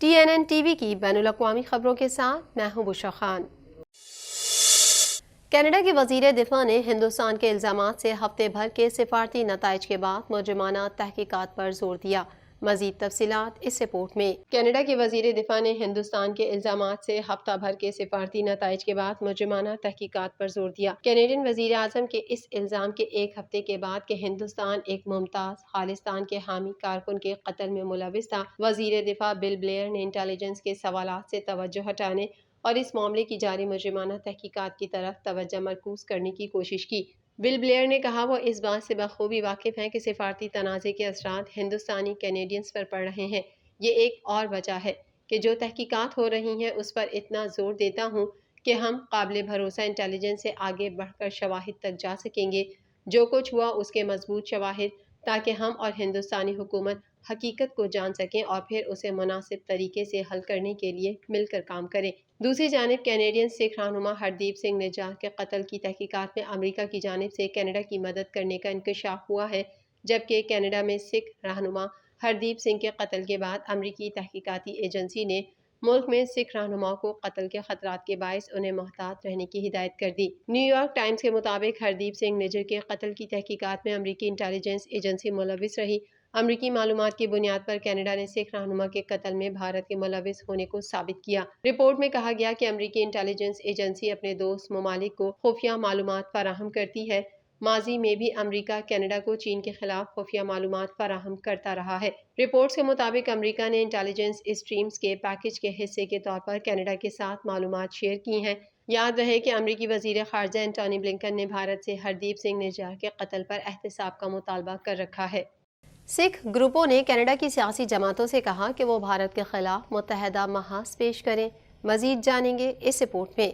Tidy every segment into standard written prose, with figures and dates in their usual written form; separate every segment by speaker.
Speaker 1: TNN TV کی بین الاقوامی خبروں کے ساتھ میں ہوں بشرا خان۔ کینیڈا کے وزیر دفاع نے ہندوستان کے الزامات سے ہفتے بھر کے سفارتی نتائج کے بعد مجرمانہ تحقیقات پر زور دیا۔ مزید تفصیلات اس رپورٹ میں۔ کینیڈا کے وزیر دفاع نے ہندوستان کے الزامات سے ہفتہ بھر کے سفارتی نتائج کے بعد مجرمانہ تحقیقات پر زور دیا۔ کینیڈین وزیر اعظم کے اس الزام کے ایک ہفتے کے بعد کہ ہندوستان ایک ممتاز خالصتان کے حامی کارکن کے قتل میں ملوث تھا، وزیر دفاع بل بلیئر نے انٹیلیجنس کے سوالات سے توجہ ہٹانے اور اس معاملے کی جاری مجرمانہ تحقیقات کی طرف توجہ مرکوز کرنے کی کوشش کی۔ بل بلیئر نے کہا وہ اس بات سے بخوبی واقف ہیں کہ سفارتی تنازع کے اثرات ہندوستانی کینیڈینز پر پڑ رہے ہیں۔ یہ ایک اور وجہ ہے کہ جو تحقیقات ہو رہی ہیں اس پر اتنا زور دیتا ہوں کہ ہم قابل بھروسہ انٹیلیجنس سے آگے بڑھ کر شواہد تک جا سکیں گے، جو کچھ ہوا اس کے مضبوط شواہد، تاکہ ہم اور ہندوستانی حکومت حقیقت کو جان سکیں اور پھر اسے مناسب طریقے سے حل کرنے کے لیے مل کر کام کریں۔ دوسری جانب کینیڈین سکھ رہنما ہردیپ سنگھ نجار کے قتل کی تحقیقات میں امریکہ کی جانب سے کینیڈا کی مدد کرنے کا انکشاف ہوا ہے، جبکہ کینیڈا میں سکھ رہنما ہردیپ سنگھ کے قتل کے بعد امریکی تحقیقاتی ایجنسی نے ملک میں سکھ رہنماؤں کو قتل کے خطرات کے باعث انہیں محتاط رہنے کی ہدایت کر دی۔ نیو یارک ٹائمز کے مطابق ہردیپ سنگھ نجر کے قتل کی تحقیقات میں امریکی انٹیلیجنس ایجنسی ملوث رہی۔ امریکی معلومات کی بنیاد پر کینیڈا نے سکھ رہنما کے قتل میں بھارت کے ملوث ہونے کو ثابت کیا۔ رپورٹ میں کہا گیا کہ امریکی انٹیلیجنس ایجنسی اپنے دوست ممالک کو خفیہ معلومات فراہم کرتی ہے۔ ماضی میں بھی امریکہ کینیڈا کو چین کے خلاف خفیہ معلومات فراہم کرتا رہا ہے۔ رپورٹس کے مطابق امریکہ نے انٹیلیجنس اسٹریمز کے پیکیج کے حصے کے طور پر کینیڈا کے ساتھ معلومات شیئر کی ہیں۔ یاد رہے کہ امریکی وزیر خارجہ اینٹونی بلنکن نے بھارت سے ہردیپ سنگھ نجار کے قتل پر احتساب کا مطالبہ کر رکھا ہے۔ سکھ گروپوں نے کینیڈا کی سیاسی جماعتوں سے کہا کہ وہ بھارت کے خلاف متحدہ محاذ پیش کریں۔ مزید جانیں گے اس رپورٹ میں۔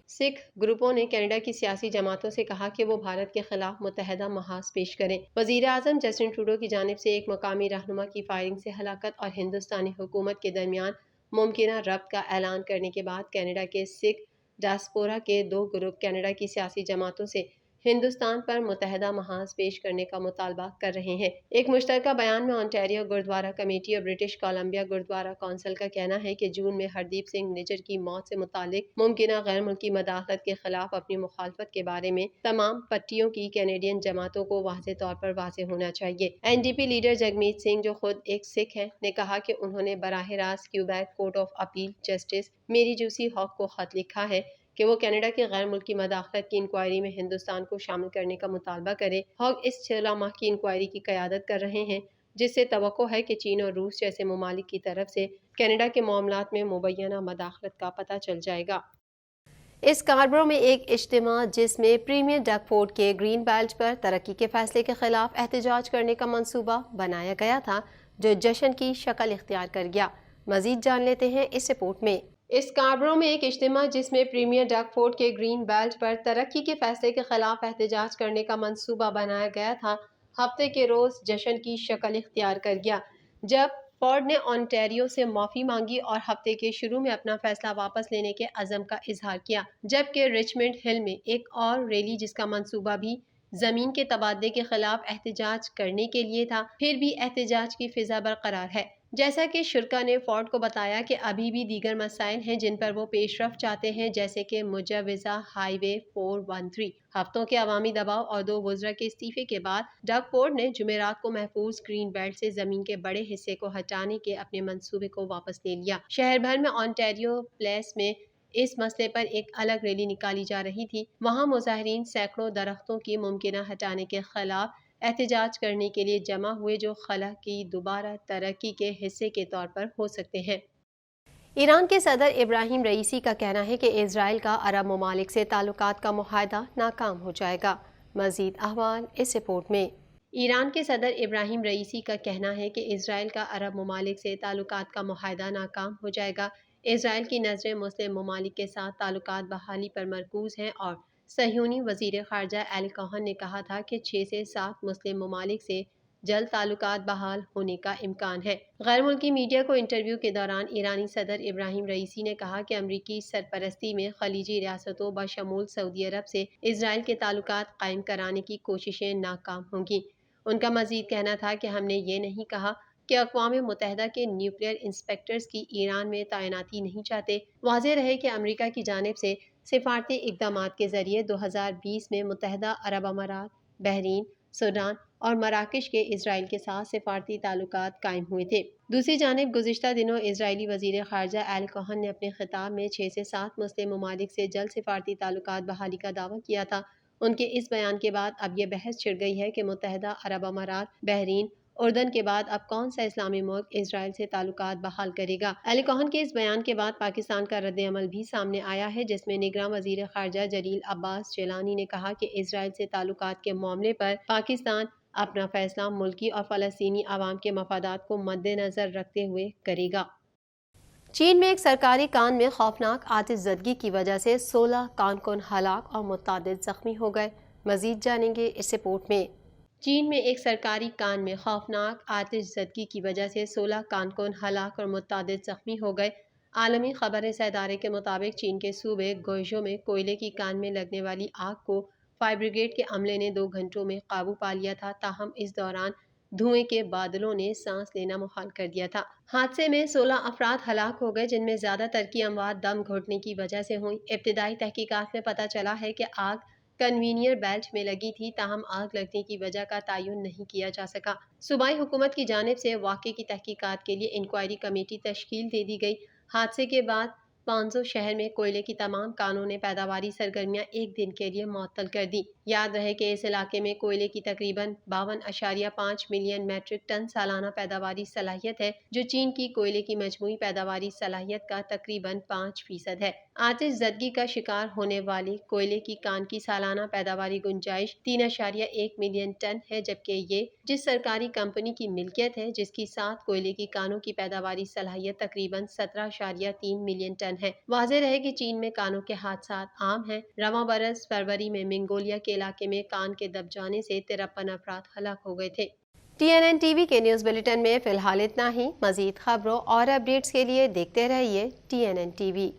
Speaker 1: سکھ گروپوں نے کینیڈا کی سیاسی جماعتوں سے کہا کہ وہ بھارت کے خلاف متحدہ محاذ پیش کریں۔ وزیر اعظم جسٹن ٹروڈو کی جانب سے ایک مقامی رہنما کی فائرنگ سے ہلاکت اور ہندوستانی حکومت کے درمیان ممکنہ ربط کا اعلان کرنے کے بعد کینیڈا کے سکھ ڈاسپورا کے دو گروپ کینیڈا کی سیاسی جماعتوں سے ہندوستان پر متحدہ محاذ پیش کرنے کا مطالبہ کر رہے ہیں۔ ایک مشترکہ بیان میں اونٹاریو گردوارہ کمیٹی اور برٹش کولمبیا گردوارہ کونسل کا کہنا ہے کہ جون میں ہردیپ سنگھ نجر کی موت سے متعلق ممکنہ غیر ملکی مداخلت کے خلاف اپنی مخالفت کے بارے میں تمام پٹیوں کی کینیڈین جماعتوں کو واضح طور پر واضح ہونا چاہیے۔ NDP لیڈر جگمیت سنگھ، جو خود ایک سکھ ہیں، نے کہا کہ انہوں نے براہ راست Quebec court of appeal justice میری جوسی ہاک کو خط لکھا ہے کہ وہ کینیڈا کی غیر ملکی مداخلت کی انکوائری میں ہندوستان کو شامل کرنے کا مطالبہ کرے۔ ہاک اس 16 ماہ کی انکوائری کی قیادت کر رہے ہیں، جس سے توقع ہے کہ چین اور روس جیسے ممالک کی طرف سے کینیڈا کے معاملات میں مبینہ مداخلت کا پتہ چل جائے گا۔ اسکاربرو میں ایک اجتماع جس میں پریمیئر ڈگ فورڈ کے گرین بیلٹ پر ترقی کے فیصلے کے خلاف احتجاج کرنے کا منصوبہ بنایا گیا تھا، جو جشن کی شکل اختیار کر گیا۔ مزید جان لیتے ہیں اس رپورٹ میں۔ اسکاربرو میں ایک اجتماع جس میں پریمیئر ڈگ فورڈ کے گرین بیلٹ پر ترقی کے فیصلے کے خلاف احتجاج کرنے کا منصوبہ بنایا گیا تھا، ہفتے کے روز جشن کی شکل اختیار کر گیا، جب فورڈ نے اونٹاریو سے معافی مانگی اور ہفتے کے شروع میں اپنا فیصلہ واپس لینے کے عزم کا اظہار کیا، جبکہ رچمنڈ ہل میں ایک اور ریلی جس کا منصوبہ بھی زمین کے تبادلے کے خلاف احتجاج کرنے کے لیے تھا، پھر بھی احتجاج کی فضا برقرار ہے۔ جیسا کہ شرکاء نے فورڈ کو بتایا کہ ابھی بھی دیگر مسائل ہیں جن پر وہ پیش رفت چاہتے ہیں، جیسے کہ مجوزہ ہائی وے 413۔ ہفتوں کے عوامی دباؤ اور دو وزراء کے استعفے کے بعد ڈگ فورڈ نے جمعرات کو محفوظ گرین بیلٹ سے زمین کے بڑے حصے کو ہٹانے کے اپنے منصوبے کو واپس لے لیا۔ شہر بھر میں اونٹاریو پلیس میں اس مسئلے پر ایک الگ ریلی نکالی جا رہی تھی۔ وہاں مظاہرین سینکڑوں درختوں کی ممکنہ ہٹانے کے خلاف احتجاج کرنے کے لیے جمع ہوئے، جو خلا کی دوبارہ ترقی کے حصے کے طور پر ہو سکتے ہیں۔ ایران کے صدر ابراہیم رئیسی کا کہنا ہے کہ اسرائیل کا عرب ممالک سے تعلقات کا معاہدہ ناکام ہو جائے گا۔ مزید احوال اس رپورٹ میں۔ ایران کے صدر ابراہیم رئیسی کا کہنا ہے کہ اسرائیل کا عرب ممالک سے تعلقات کا معاہدہ ناکام ہو جائے گا۔ اسرائیل کی نظریں مسلم ممالک کے ساتھ تعلقات بحالی پر مرکوز ہیں اور صہیونی وزیر خارجہ ایلی کوہن نے کہا تھا کہ 6 سے 7 مسلم ممالک سے جلد تعلقات بحال ہونے کا امکان ہے۔ غیر ملکی میڈیا کو انٹرویو کے دوران ایرانی صدر ابراہیم رئیسی نے کہا کہ امریکی سرپرستی میں خلیجی ریاستوں بشمول سعودی عرب سے اسرائیل کے تعلقات قائم کرانے کی کوششیں ناکام ہوں گی۔ ان کا مزید کہنا تھا کہ ہم نے یہ نہیں کہا کہ اقوام متحدہ کے نیوکلیئر انسپیکٹرز کی ایران میں تعیناتی نہیں چاہتے۔ واضح رہے کہ امریکہ کی جانب سے سفارتی اقدامات کے ذریعے 2020 میں متحدہ عرب امارات، بحرین، سوڈان اور مراکش کے اسرائیل کے ساتھ سفارتی تعلقات قائم ہوئے تھے۔ دوسری جانب گزشتہ دنوں اسرائیلی وزیر خارجہ ایل کوہن نے اپنے خطاب میں 6 سے 7 مسلم ممالک سے جلد سفارتی تعلقات بحالی کا دعویٰ کیا تھا۔ ان کے اس بیان کے بعد اب یہ بحث چھڑ گئی ہے کہ متحدہ عرب امارات، بحرین، اردن کے بعد اب کون سا اسلامی ملک اسرائیل سے تعلقات بحال کرے گا۔ علی کوہن کے اس بیان کے بعد پاکستان کا رد عمل بھی سامنے آیا ہے، جس میں نگراں وزیر خارجہ جلیل عباس جیلانی نے کہا کہ اسرائیل سے تعلقات کے معاملے پر پاکستان اپنا فیصلہ ملکی اور فلسطینی عوام کے مفادات کو مد نظر رکھتے ہوئے کرے گا۔ چین میں ایک سرکاری کان میں خوفناک آتش زدگی کی وجہ سے 16 کارکن ہلاک اور متعدد زخمی ہو گئے۔ مزید جانیں گے اس رپورٹ میں۔ چین میں ایک سرکاری کان میں خوفناک آتش زدگی کی وجہ سے 16 کارکن ہلاک اور متعدد زخمی ہو گئے۔ عالمی خبر رساں ادارے کے مطابق چین کے صوبے گوئیژو میں کوئلے کی کان میں لگنے والی آگ کو فائر بریگیڈ کے عملے نے 2 گھنٹوں میں قابو پا لیا تھا، تاہم اس دوران دھوئیں کے بادلوں نے سانس لینا محال کر دیا تھا۔ حادثے میں 16 افراد ہلاک ہو گئے، جن میں زیادہ تر کی اموات دم گھٹنے کی وجہ سے ہوئیں۔ ابتدائی تحقیقات میں پتہ چلا ہے کہ آگ کنوینئر بیلٹ میں لگی تھی، تاہم آگ لگنے کی وجہ کا تعین نہیں کیا جا سکا۔ صوبائی حکومت کی جانب سے واقعے کی تحقیقات کے لیے انکوائری کمیٹی تشکیل دے دی گئی۔ حادثے کے بعد پانزو شہر میں کوئلے کی تمام کانوں نے پیداواری سرگرمیاں ایک دن کے لیے معطل کر دی۔ یاد رہے کہ اس علاقے میں کوئلے کی تقریباً 52.5 ملین میٹرک ٹن سالانہ پیداواری صلاحیت ہے، جو چین کی کوئلے کی مجموعی پیداواری صلاحیت کا تقریباً 5% ہے۔ آتش زدگی کا شکار ہونے والی کوئلے کی کان کی سالانہ پیداواری گنجائش 3.1 ملین ٹن ہے، جبکہ یہ جس سرکاری کمپنی کی ملکیت ہے، جس کی 7 کوئلے کی کانوں کی پیداواری صلاحیت تقریباً 17.3 ملین ٹن ہے۔ واضح رہے کہ چین میں کانوں کے حادثات عام ہیں۔ رواں برس فروری میں منگولیا کے علاقے میں کان کے دب جانے سے 53 افراد ہلاک ہو گئے تھے۔ TNN TV کے نیوز بلیٹن میں فی الحال اتنا ہی۔ مزید خبروں اور اپڈیٹس کے لیے دیکھتے رہیے TNN TV۔